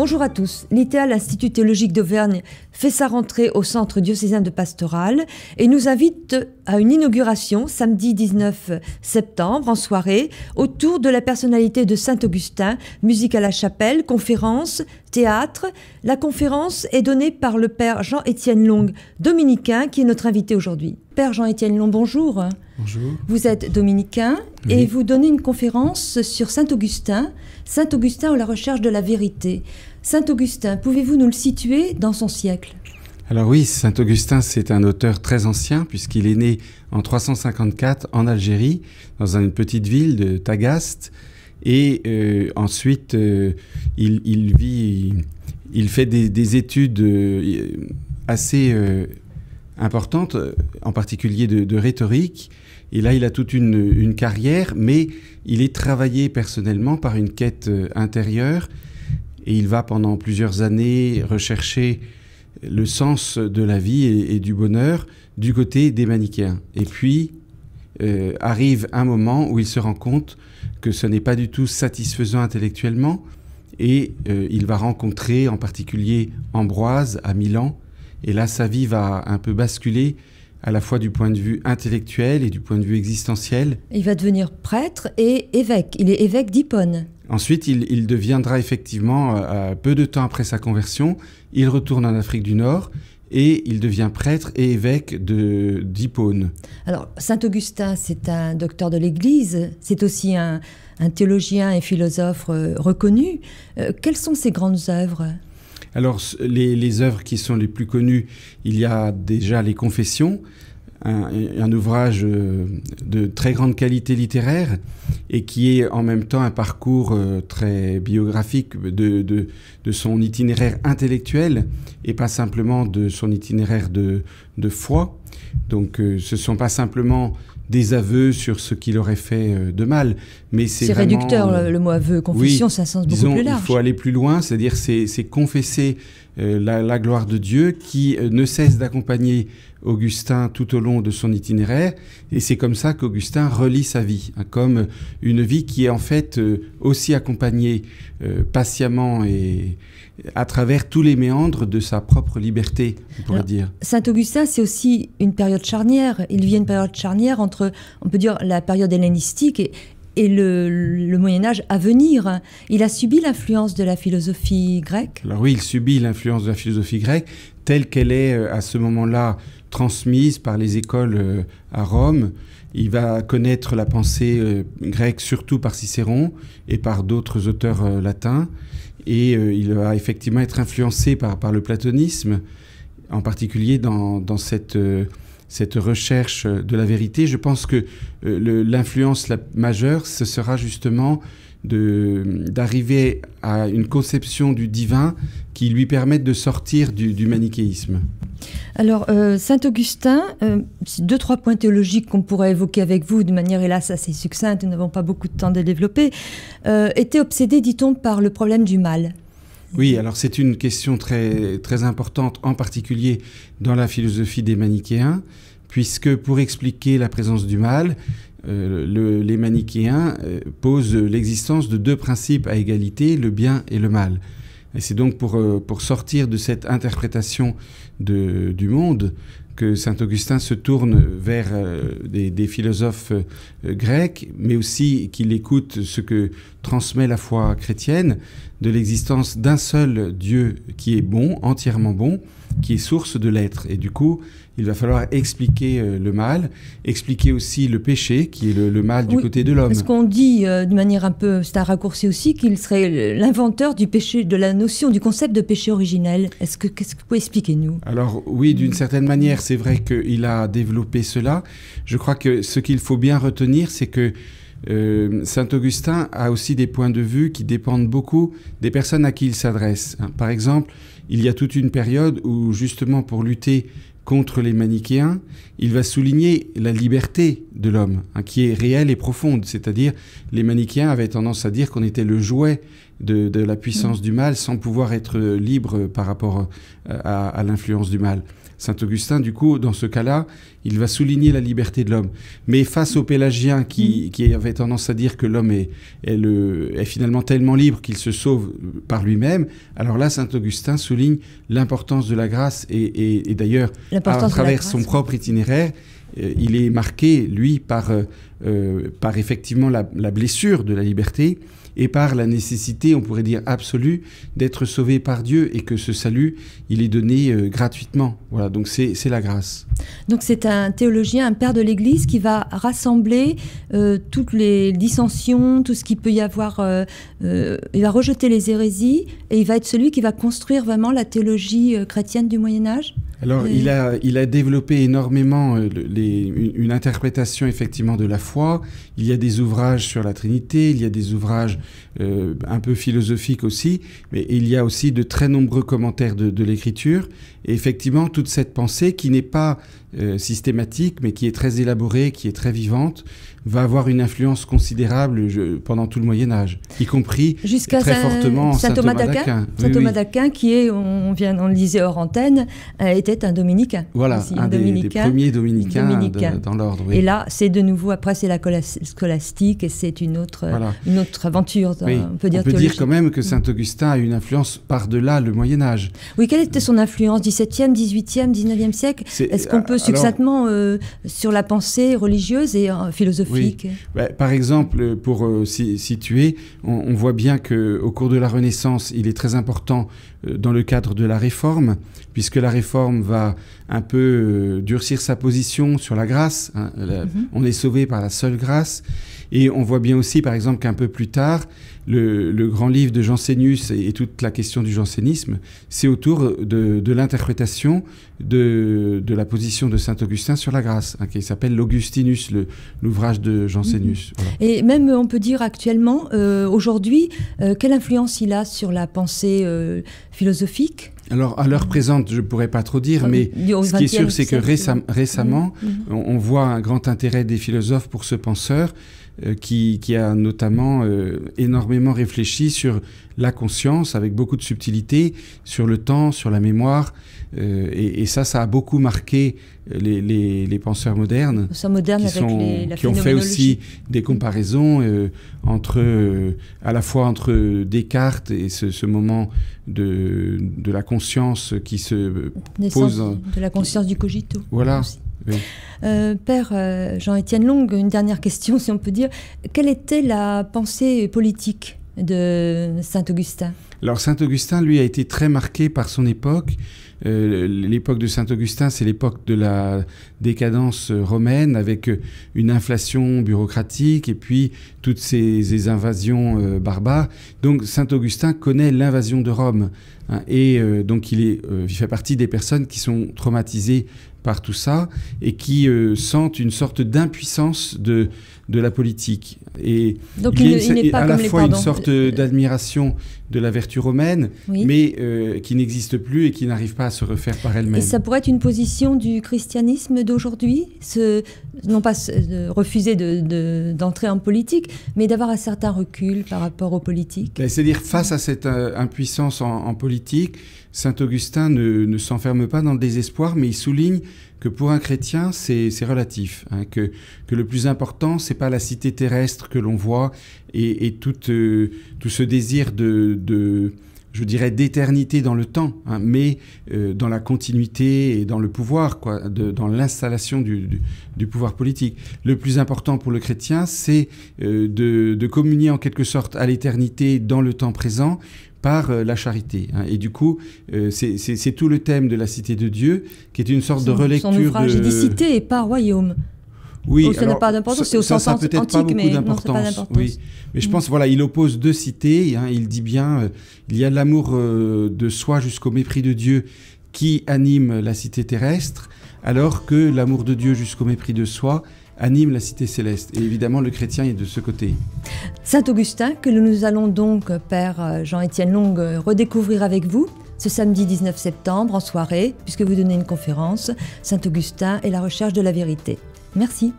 Bonjour à tous. L'ITEA, l'Institut théologique d'Auvergne, fait sa rentrée au Centre diocésain de pastoral et nous invite à une inauguration samedi 19 septembre en soirée autour de la personnalité de Saint-Augustin, musique à la chapelle, conférence, théâtre. La conférence est donnée par le père Jean-Étienne Long, dominicain, qui est notre invité aujourd'hui. Père Jean-Étienne Long, bonjour. Bonjour. Vous êtes dominicain et vous donnez une conférence sur Saint-Augustin, Saint-Augustin ou la recherche de la vérité. Saint-Augustin, pouvez-vous nous le situer dans son siècle ? Alors oui, Saint-Augustin, c'est un auteur très ancien puisqu'il est né en 354 en Algérie, dans une petite ville de Tagaste. Et ensuite, il fait des études assez importantes, en particulier de rhétorique. Et là, il a toute une carrière, mais il est travaillé personnellement par une quête intérieure. Et il va pendant plusieurs années rechercher le sens de la vie et du bonheur du côté des manichéens. Et puis, arrive un moment où il se rend compte que ce n'est pas du tout satisfaisant intellectuellement. Et il va rencontrer en particulier Ambroise à Milan. Et là, sa vie va un peu basculer à la fois du point de vue intellectuel et du point de vue existentiel. Il va devenir prêtre et évêque. Il est évêque d'Hippone. Ensuite, il deviendra effectivement, peu de temps après sa conversion, il retourne en Afrique du Nord et il devient prêtre et évêque d'Hippone. Alors, Saint-Augustin, c'est un docteur de l'Église, c'est aussi un théologien et philosophe reconnu. Quelles sont ses grandes œuvres ? Alors, les œuvres qui sont les plus connues, il y a déjà les Confessions, un ouvrage de très grande qualité littéraire et qui est en même temps un parcours très biographique de son itinéraire intellectuel et pas simplement de son itinéraire de foi. Donc, ce ne sont pas simplement des aveux sur ce qu'il aurait fait de mal, mais c'est vraiment... réducteur, le mot aveu. Confession, oui, ça a un sens beaucoup plus large. Il faut aller plus loin, c'est-à-dire c'est confesser la gloire de Dieu qui ne cesse d'accompagner Augustin tout au long de son itinéraire, et c'est comme ça qu'Augustin relie sa vie, hein, comme une vie qui est en fait aussi accompagnée patiemment et à travers tous les méandres de sa propre liberté, on pourrait dire. Saint-Augustin, c'est aussi une période charnière. Il vit une période charnière entre, on peut dire, la période hellénistique et le Moyen-Âge à venir. Il a subi l'influence de la philosophie grecque. Alors oui, il subit l'influence de la philosophie grecque telle qu'elle est à ce moment-là transmise par les écoles à Rome. Il va connaître la pensée grecque surtout par Cicéron et par d'autres auteurs latins. Et il va effectivement être influencé par le platonisme, en particulier dans cette recherche de la vérité. Je pense que l'influence la majeure, ce sera justement d'arriver à une conception du divin qui lui permette de sortir du manichéisme. Alors, Saint-Augustin, 2-3 points théologiques qu'on pourrait évoquer avec vous de manière, hélas, assez succincte, nous n'avons pas beaucoup de temps de développer, était obsédé, dit-on, par le problème du mal. Oui, alors c'est une question très, très importante, en particulier dans la philosophie des manichéens, puisque pour expliquer la présence du mal, les manichéens posent l'existence de deux principes à égalité, le bien et le mal. Et c'est donc pour sortir de cette interprétation du monde que Saint-Augustin se tourne vers des philosophes grecs, mais aussi qu'il écoute ce que transmet la foi chrétienne, de l'existence d'un seul Dieu qui est bon, entièrement bon, qui est source de l'être. Et du coup, il va falloir expliquer le mal, expliquer aussi le péché, qui est le mal du côté de l'homme. Parce qu'on dit, de manière un peu, c'est un raccourci aussi, qu'il serait l'inventeur du péché, de la notion, du concept de péché originel. Qu'est-ce que vous pouvez expliquer, nous ? Alors oui, d'une certaine manière, c'est vrai qu'il a développé cela. Je crois que ce qu'il faut bien retenir, c'est que Saint-Augustin a aussi des points de vue qui dépendent beaucoup des personnes à qui il s'adresse. Par exemple, il y a toute une période où, justement, pour lutter contre les manichéens, il va souligner la liberté de l'homme, qui est réelle et profonde. C'est-à-dire, les manichéens avaient tendance à dire qu'on était le jouet de la puissance du mal sans pouvoir être libre par rapport à l'influence du mal. Saint Augustin, du coup, dans ce cas-là, il va souligner la liberté de l'homme. Mais face aux pélagiens qui avaient tendance à dire que l'homme est finalement tellement libre qu'il se sauve par lui-même, alors là, Saint Augustin souligne l'importance de la grâce et d'ailleurs, à travers son propre itinéraire, il est marqué, lui, par effectivement la blessure de la liberté et par la nécessité, on pourrait dire absolue, d'être sauvé par Dieu et que ce salut, il est donné gratuitement. Voilà, donc c'est la grâce. Donc c'est un théologien, un père de l'Église qui va rassembler toutes les dissensions, tout ce qu'il peut y avoir. Il va rejeter les hérésies et il va être celui qui va construire vraiment la théologie chrétienne du Moyen-Âge. Alors, il a développé énormément une interprétation effectivement de la foi. Il y a des ouvrages sur la Trinité, il y a des ouvrages un peu philosophiques aussi, mais il y a aussi de très nombreux commentaires de l'Écriture. Et effectivement, toute cette pensée qui n'est pas systématique, mais qui est très élaborée, qui est très vivante, va avoir une influence considérable pendant tout le Moyen-Âge, y compris très fortement Saint Thomas d'Aquin. Saint Thomas d'Aquin, qui est, on le disait hors antenne, était un dominicain. Voilà, aussi, un des premiers dominicains. Dans l'ordre. Oui. Et là, c'est de nouveau, après, c'est la scolastique, et c'est une autre aventure, oui. On peut dire quand même que Saint Augustin a une influence par-delà le Moyen-Âge. Oui, quelle était son influence, 17e, 18e, 19e siècle? Est-ce qu'on peut succinctement, sur la pensée religieuse et philosophique? Oui. Par exemple, pour situer, on voit bien qu'au cours de la Renaissance, il est très important dans le cadre de la Réforme, puisque la Réforme va un peu durcir sa position sur la grâce. Hein, on est sauvé par la seule grâce. Et on voit bien aussi, par exemple, qu'un peu plus tard, le grand livre de Jansénius et toute la question du jansénisme, c'est autour de l'interprétation de la position de saint Augustin sur la grâce, hein, qui s'appelle l'Augustinus, l'ouvrage de Jansénius. Voilà. Et même, on peut dire actuellement, aujourd'hui, quelle influence il a sur la pensée philosophique ? Alors, à l'heure présente, je ne pourrais pas trop dire, mais ce qui est sûr, c'est que récemment, on voit un grand intérêt des philosophes pour ce penseur qui a notamment énormément réfléchi sur la conscience, avec beaucoup de subtilité, sur le temps, sur la mémoire. Et ça a beaucoup marqué les penseurs modernes, qui ont fait aussi des comparaisons à la fois entre Descartes et ce moment de la conscience qui se pose... De la conscience du cogito. Voilà. Oui. Père Jean-Étienne Long, une dernière question, si on peut dire. Quelle était la pensée politique de Saint-Augustin ? Alors, Saint-Augustin, lui, a été très marqué par son époque. L'époque de Saint-Augustin, c'est l'époque de la décadence romaine, avec une inflation bureaucratique et puis toutes ces invasions barbares. Donc, Saint-Augustin connaît l'invasion de Rome. Hein, et donc, il fait partie des personnes qui sont traumatisées par tout ça et qui sentent une sorte d'impuissance de la politique. Et donc il n'est pas à la fois une sorte d'admiration de la vertu romaine, oui, mais qui n'existe plus et qui n'arrive pas à se refaire par elle-même. Et ça pourrait être une position du christianisme d'aujourd'hui, non pas refuser d'entrer en politique, mais d'avoir un certain recul par rapport aux politiques. C'est-à-dire, face à cette impuissance en politique, saint Augustin ne s'enferme pas dans le désespoir, mais il souligne que pour un chrétien, c'est relatif, hein, que le plus important, c'est pas la cité terrestre que l'on voit et tout ce désir je dirais, d'éternité dans le temps, hein, mais dans la continuité et dans le pouvoir, quoi, dans l'installation du pouvoir politique. Le plus important pour le chrétien, c'est de communier en quelque sorte à l'éternité dans le temps présent, par la charité. Hein. Et du coup, c'est tout le thème de la Cité de Dieu, qui est une sorte de relecture. Son ouvrage dit cité et pas royaume. Oui, ça n'a pas d'importance, c'est au sens antique, mais non, ça n'a pas d'importance. Oui. Mais je pense, voilà, il oppose deux cités. Hein, il dit bien, il y a l'amour de soi jusqu'au mépris de Dieu qui anime la cité terrestre, alors que l'amour de Dieu jusqu'au mépris de soi anime la cité céleste. Et évidemment, le chrétien est de ce côté. Saint Augustin, que nous allons donc, Père Jean-Étienne Long, redécouvrir avec vous ce samedi 19 septembre en soirée, puisque vous donnez une conférence, Saint Augustin et la recherche de la vérité. Merci.